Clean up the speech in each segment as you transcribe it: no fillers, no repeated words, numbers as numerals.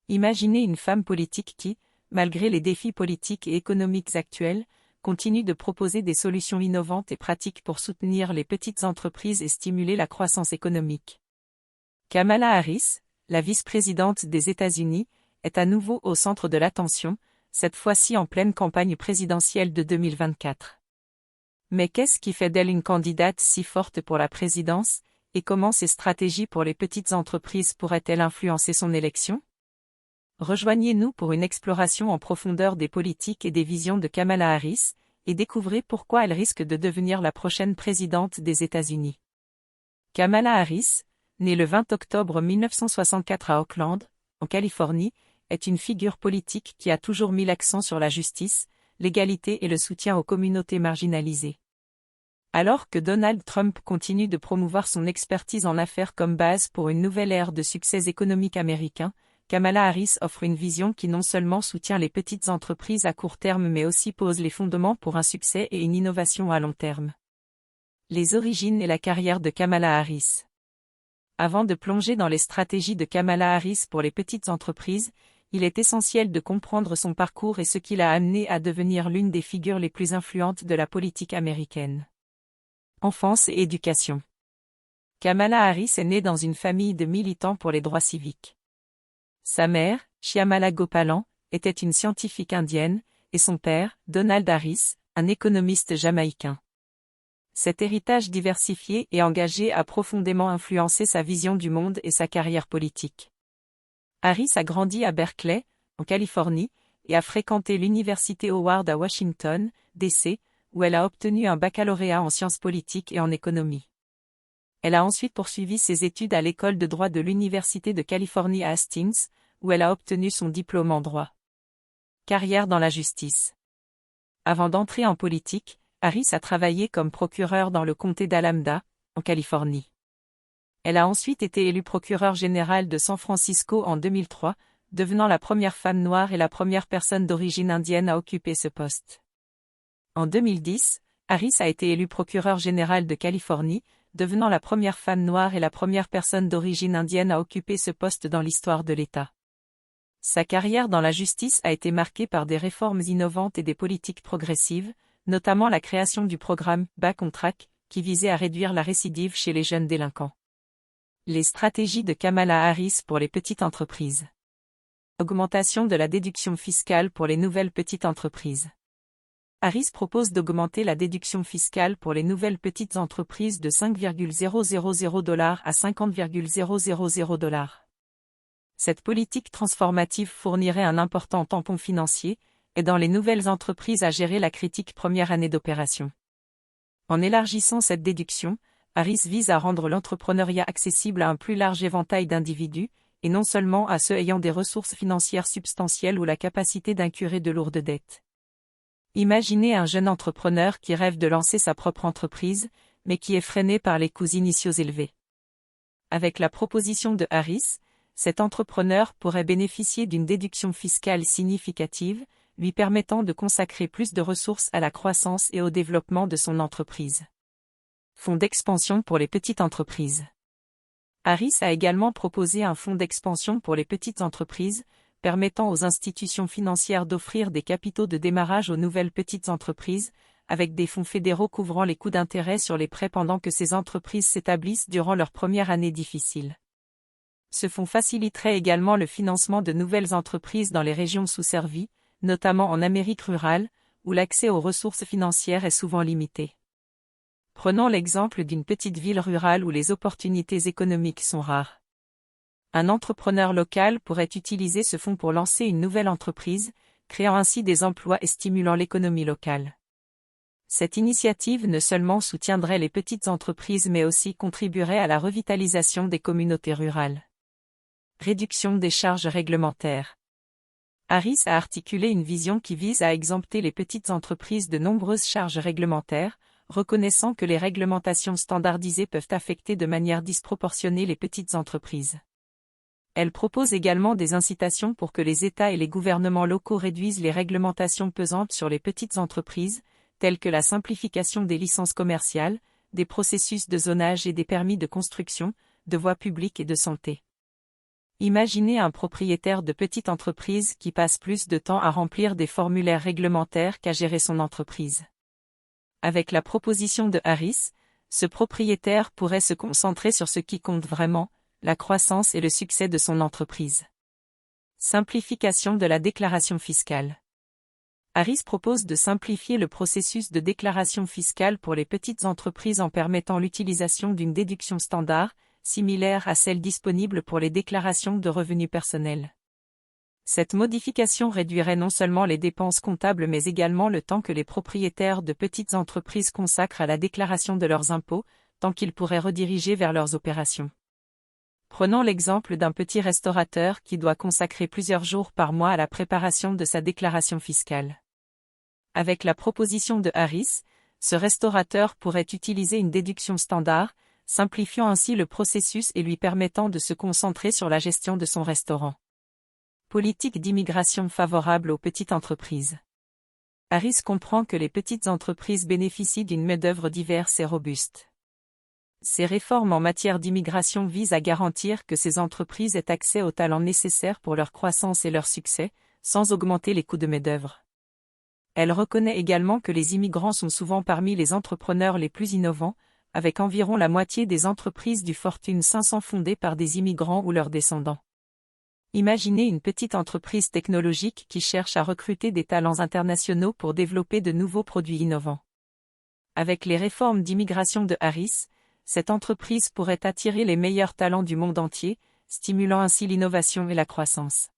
Imaginez une femme politique qui, malgré les défis politiques et économiques actuels, continue de proposer des solutions innovantes et pratiques pour soutenir les petites entreprises et stimuler la croissance économique. Kamala Harris, la vice-présidente des États-Unis, est à nouveau au centre de l'attention, cette fois-ci en pleine campagne présidentielle de 2024. Mais qu'est-ce qui fait d'elle une candidate si forte pour la présidence, et comment ses stratégies pour les petites entreprises pourraient-elles influencer son élection? Rejoignez-nous pour une exploration en profondeur des politiques et des visions de Kamala Harris, et découvrez pourquoi elle risque de devenir la prochaine présidente des États-Unis. Kamala Harris, née le 20 octobre 1964 à Oakland, en Californie, est une figure politique qui a toujours mis l'accent sur la justice, l'égalité et le soutien aux communautés marginalisées. Alors que Donald Trump continue de promouvoir son expertise en affaires comme base pour une nouvelle ère de succès économique américain, Kamala Harris offre une vision qui non seulement soutient les petites entreprises à court terme mais aussi pose les fondements pour un succès et une innovation à long terme. Les origines et la carrière de Kamala Harris. Avant de plonger dans les stratégies de Kamala Harris pour les petites entreprises, il est essentiel de comprendre son parcours et ce qui l'a amené à devenir l'une des figures les plus influentes de la politique américaine. Enfance et éducation. Kamala Harris est née dans une famille de militants pour les droits civiques. Sa mère, Shyamala Gopalan, était une scientifique indienne, et son père, Donald Harris, un économiste jamaïcain. Cet héritage diversifié et engagé a profondément influencé sa vision du monde et sa carrière politique. Harris a grandi à Berkeley, en Californie, et a fréquenté l'université Howard à Washington, D.C., où elle a obtenu un baccalauréat en sciences politiques et en économie. Elle a ensuite poursuivi ses études à l'école de droit de l'Université de Californie à Hastings, où elle a obtenu son diplôme en droit. Carrière dans la justice. Avant d'entrer en politique, Harris a travaillé comme procureure dans le comté d'Alameda, en Californie. Elle a ensuite été élue procureure générale de San Francisco en 2003, devenant la première femme noire et la première personne d'origine indienne à occuper ce poste. En 2010, Harris a été élue procureure générale de Californie, devenant la première femme noire et la première personne d'origine indienne à occuper ce poste dans l'histoire de l'État. Sa carrière dans la justice a été marquée par des réformes innovantes et des politiques progressives, notamment la création du programme Back on Track, qui visait à réduire la récidive chez les jeunes délinquants. Les stratégies de Kamala Harris pour les petites entreprises. Augmentation de la déduction fiscale pour les nouvelles petites entreprises. Harris propose d'augmenter la déduction fiscale pour les nouvelles petites entreprises de 5,000 $ à 50,000 $. Cette politique transformative fournirait un important tampon financier, aidant les nouvelles entreprises à gérer la critique première année d'opération. En élargissant cette déduction, Harris vise à rendre l'entrepreneuriat accessible à un plus large éventail d'individus, et non seulement à ceux ayant des ressources financières substantielles ou la capacité d'incurrer de lourdes dettes. Imaginez un jeune entrepreneur qui rêve de lancer sa propre entreprise, mais qui est freiné par les coûts initiaux élevés. Avec la proposition de Harris, cet entrepreneur pourrait bénéficier d'une déduction fiscale significative, lui permettant de consacrer plus de ressources à la croissance et au développement de son entreprise. Fonds d'expansion pour les petites entreprises. Harris a également proposé un fonds d'expansion pour les petites entreprises, permettant aux institutions financières d'offrir des capitaux de démarrage aux nouvelles petites entreprises, avec des fonds fédéraux couvrant les coûts d'intérêt sur les prêts pendant que ces entreprises s'établissent durant leur première année difficile. Ce fonds faciliterait également le financement de nouvelles entreprises dans les régions sous-servies, notamment en Amérique rurale, où l'accès aux ressources financières est souvent limité. Prenons l'exemple d'une petite ville rurale où les opportunités économiques sont rares. Un entrepreneur local pourrait utiliser ce fonds pour lancer une nouvelle entreprise, créant ainsi des emplois et stimulant l'économie locale. Cette initiative ne seulement soutiendrait les petites entreprises mais aussi contribuerait à la revitalisation des communautés rurales. Réduction des charges réglementaires. Harris a articulé une vision qui vise à exempter les petites entreprises de nombreuses charges réglementaires, reconnaissant que les réglementations standardisées peuvent affecter de manière disproportionnée les petites entreprises. Elle propose également des incitations pour que les États et les gouvernements locaux réduisent les réglementations pesantes sur les petites entreprises, telles que la simplification des licences commerciales, des processus de zonage et des permis de construction, de voies publiques et de santé. Imaginez un propriétaire de petite entreprise qui passe plus de temps à remplir des formulaires réglementaires qu'à gérer son entreprise. Avec la proposition de Harris, ce propriétaire pourrait se concentrer sur ce qui compte vraiment, la croissance et le succès de son entreprise. Simplification de la déclaration fiscale. Harris propose de simplifier le processus de déclaration fiscale pour les petites entreprises en permettant l'utilisation d'une déduction standard, similaire à celle disponible pour les déclarations de revenus personnels. Cette modification réduirait non seulement les dépenses comptables mais également le temps que les propriétaires de petites entreprises consacrent à la déclaration de leurs impôts, tant qu'ils pourraient rediriger vers leurs opérations. Prenons l'exemple d'un petit restaurateur qui doit consacrer plusieurs jours par mois à la préparation de sa déclaration fiscale. Avec la proposition de Harris, ce restaurateur pourrait utiliser une déduction standard, simplifiant ainsi le processus et lui permettant de se concentrer sur la gestion de son restaurant. Politique d'immigration favorable aux petites entreprises. Harris comprend que les petites entreprises bénéficient d'une main-d'œuvre diverse et robuste. Ces réformes en matière d'immigration visent à garantir que ces entreprises aient accès aux talents nécessaires pour leur croissance et leur succès, sans augmenter les coûts de main-d'œuvre. Elle reconnaît également que les immigrants sont souvent parmi les entrepreneurs les plus innovants, avec environ la moitié des entreprises du Fortune 500 fondées par des immigrants ou leurs descendants. Imaginez une petite entreprise technologique qui cherche à recruter des talents internationaux pour développer de nouveaux produits innovants. Avec les réformes d'immigration de Harris, cette entreprise pourrait attirer les meilleurs talents du monde entier, stimulant ainsi l'innovation et la croissance.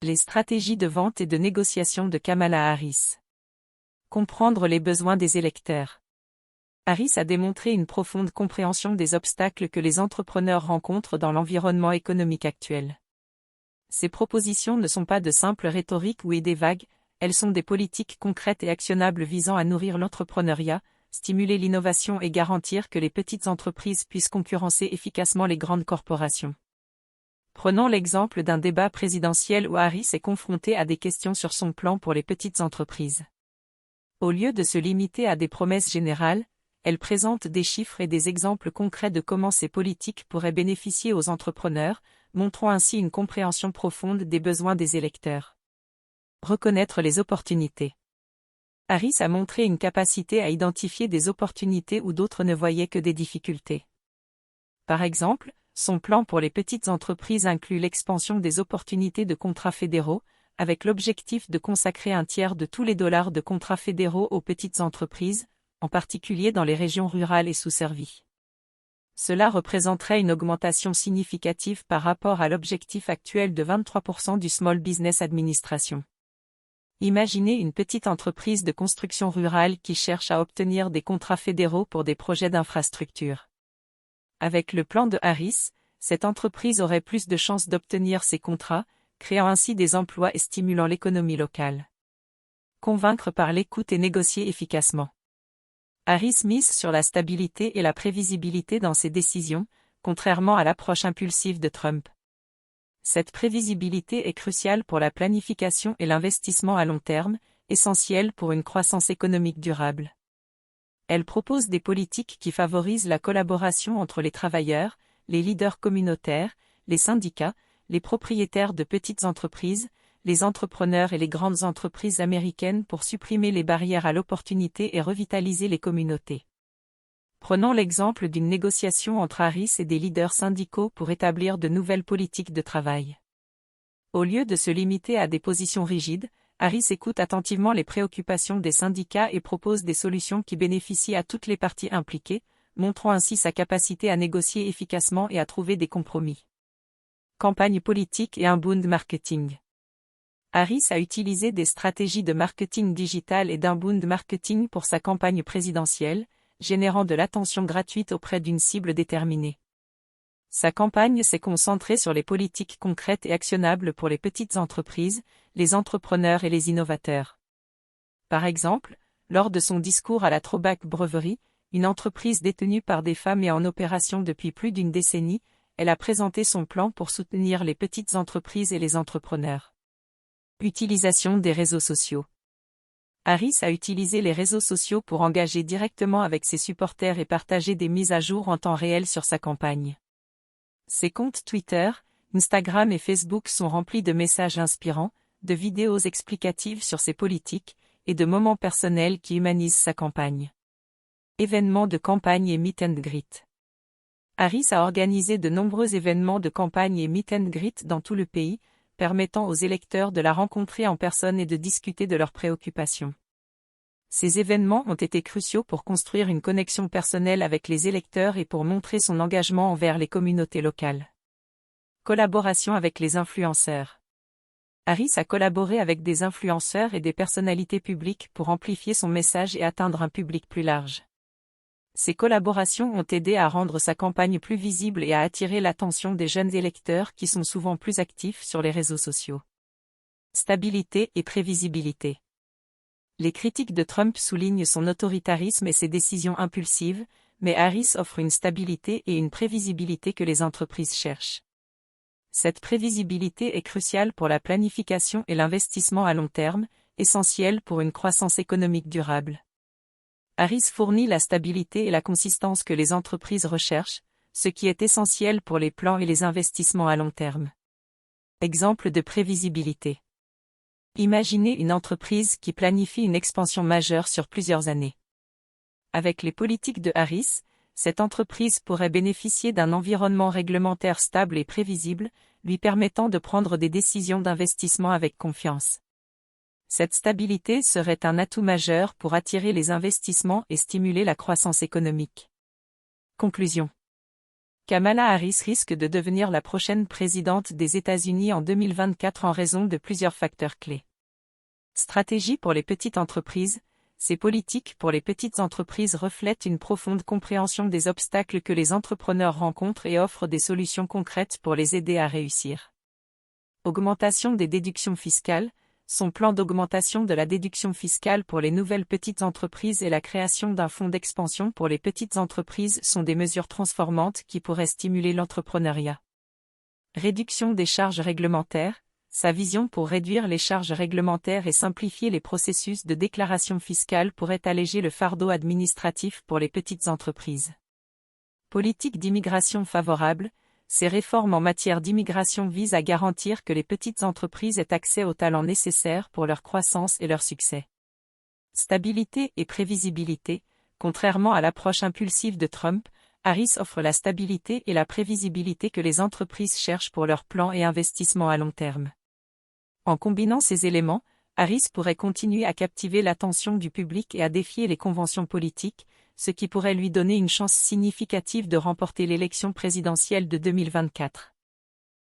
Les stratégies de vente et de négociation de Kamala Harris. Comprendre les besoins des électeurs. Harris a démontré une profonde compréhension des obstacles que les entrepreneurs rencontrent dans l'environnement économique actuel. Ces propositions ne sont pas de simples rhétoriques ou idées vagues, elles sont des politiques concrètes et actionnables visant à nourrir l'entrepreneuriat, stimuler l'innovation et garantir que les petites entreprises puissent concurrencer efficacement les grandes corporations. Prenons l'exemple d'un débat présidentiel où Harris est confrontée à des questions sur son plan pour les petites entreprises. Au lieu de se limiter à des promesses générales, elle présente des chiffres et des exemples concrets de comment ces politiques pourraient bénéficier aux entrepreneurs, montrant ainsi une compréhension profonde des besoins des électeurs. Reconnaître les opportunités. Harris a montré une capacité à identifier des opportunités où d'autres ne voyaient que des difficultés. Par exemple, son plan pour les petites entreprises inclut l'expansion des opportunités de contrats fédéraux, avec l'objectif de consacrer un tiers de tous les dollars de contrats fédéraux aux petites entreprises, en particulier dans les régions rurales et sous-servies. Cela représenterait une augmentation significative par rapport à l'objectif actuel de 23% du Small Business Administration. Imaginez une petite entreprise de construction rurale qui cherche à obtenir des contrats fédéraux pour des projets d'infrastructure. Avec le plan de Harris, cette entreprise aurait plus de chances d'obtenir ces contrats, créant ainsi des emplois et stimulant l'économie locale. Convaincre par l'écoute et négocier efficacement. Harris mise sur la stabilité et la prévisibilité dans ses décisions, contrairement à l'approche impulsive de Trump. Cette prévisibilité est cruciale pour la planification et l'investissement à long terme, essentielle pour une croissance économique durable. Elle propose des politiques qui favorisent la collaboration entre les travailleurs, les leaders communautaires, les syndicats, les propriétaires de petites entreprises, les entrepreneurs et les grandes entreprises américaines pour supprimer les barrières à l'opportunité et revitaliser les communautés. Prenons l'exemple d'une négociation entre Harris et des leaders syndicaux pour établir de nouvelles politiques de travail. Au lieu de se limiter à des positions rigides, Harris écoute attentivement les préoccupations des syndicats et propose des solutions qui bénéficient à toutes les parties impliquées, montrant ainsi sa capacité à négocier efficacement et à trouver des compromis. Campagne politique et inbound marketing. Harris a utilisé des stratégies de marketing digital et d'inbound marketing pour sa campagne présidentielle, générant de l'attention gratuite auprès d'une cible déterminée. Sa campagne s'est concentrée sur les politiques concrètes et actionnables pour les petites entreprises, les entrepreneurs et les innovateurs. Par exemple, lors de son discours à la Throwback Brewery, une entreprise détenue par des femmes et en opération depuis plus d'une décennie, elle a présenté son plan pour soutenir les petites entreprises et les entrepreneurs. Utilisation des réseaux sociaux. Harris a utilisé les réseaux sociaux pour engager directement avec ses supporters et partager des mises à jour en temps réel sur sa campagne. Ses comptes Twitter, Instagram et Facebook sont remplis de messages inspirants, de vidéos explicatives sur ses politiques, et de moments personnels qui humanisent sa campagne. Événements de campagne et meet and greet. Harris a organisé de nombreux événements de campagne et meet and greet dans tout le pays, permettant aux électeurs de la rencontrer en personne et de discuter de leurs préoccupations. Ces événements ont été cruciaux pour construire une connexion personnelle avec les électeurs et pour montrer son engagement envers les communautés locales. Collaboration avec les influenceurs. Harris a collaboré avec des influenceurs et des personnalités publiques pour amplifier son message et atteindre un public plus large. Ces collaborations ont aidé à rendre sa campagne plus visible et à attirer l'attention des jeunes électeurs qui sont souvent plus actifs sur les réseaux sociaux. Stabilité et prévisibilité. Les critiques de Trump soulignent son autoritarisme et ses décisions impulsives, mais Harris offre une stabilité et une prévisibilité que les entreprises cherchent. Cette prévisibilité est cruciale pour la planification et l'investissement à long terme, essentielle pour une croissance économique durable. Harris fournit la stabilité et la consistance que les entreprises recherchent, ce qui est essentiel pour les plans et les investissements à long terme. Exemple de prévisibilité. Imaginez une entreprise qui planifie une expansion majeure sur plusieurs années. Avec les politiques de Harris, cette entreprise pourrait bénéficier d'un environnement réglementaire stable et prévisible, lui permettant de prendre des décisions d'investissement avec confiance. Cette stabilité serait un atout majeur pour attirer les investissements et stimuler la croissance économique. Conclusion. Kamala Harris risque de devenir la prochaine présidente des États-Unis en 2024 en raison de plusieurs facteurs clés. Stratégie pour les petites entreprises. Ces politiques pour les petites entreprises reflètent une profonde compréhension des obstacles que les entrepreneurs rencontrent et offrent des solutions concrètes pour les aider à réussir. Augmentation des déductions fiscales. Son plan d'augmentation de la déduction fiscale pour les nouvelles petites entreprises et la création d'un fonds d'expansion pour les petites entreprises sont des mesures transformantes qui pourraient stimuler l'entrepreneuriat. Réduction des charges réglementaires. Sa vision pour réduire les charges réglementaires et simplifier les processus de déclaration fiscale pourrait alléger le fardeau administratif pour les petites entreprises. Politique d'immigration favorable. Ces réformes en matière d'immigration visent à garantir que les petites entreprises aient accès aux talents nécessaires pour leur croissance et leur succès. Stabilité et prévisibilité. Contrairement à l'approche impulsive de Trump, Harris offre la stabilité et la prévisibilité que les entreprises cherchent pour leurs plans et investissements à long terme. En combinant ces éléments, Harris pourrait continuer à captiver l'attention du public et à défier les conventions politiques, ce qui pourrait lui donner une chance significative de remporter l'élection présidentielle de 2024.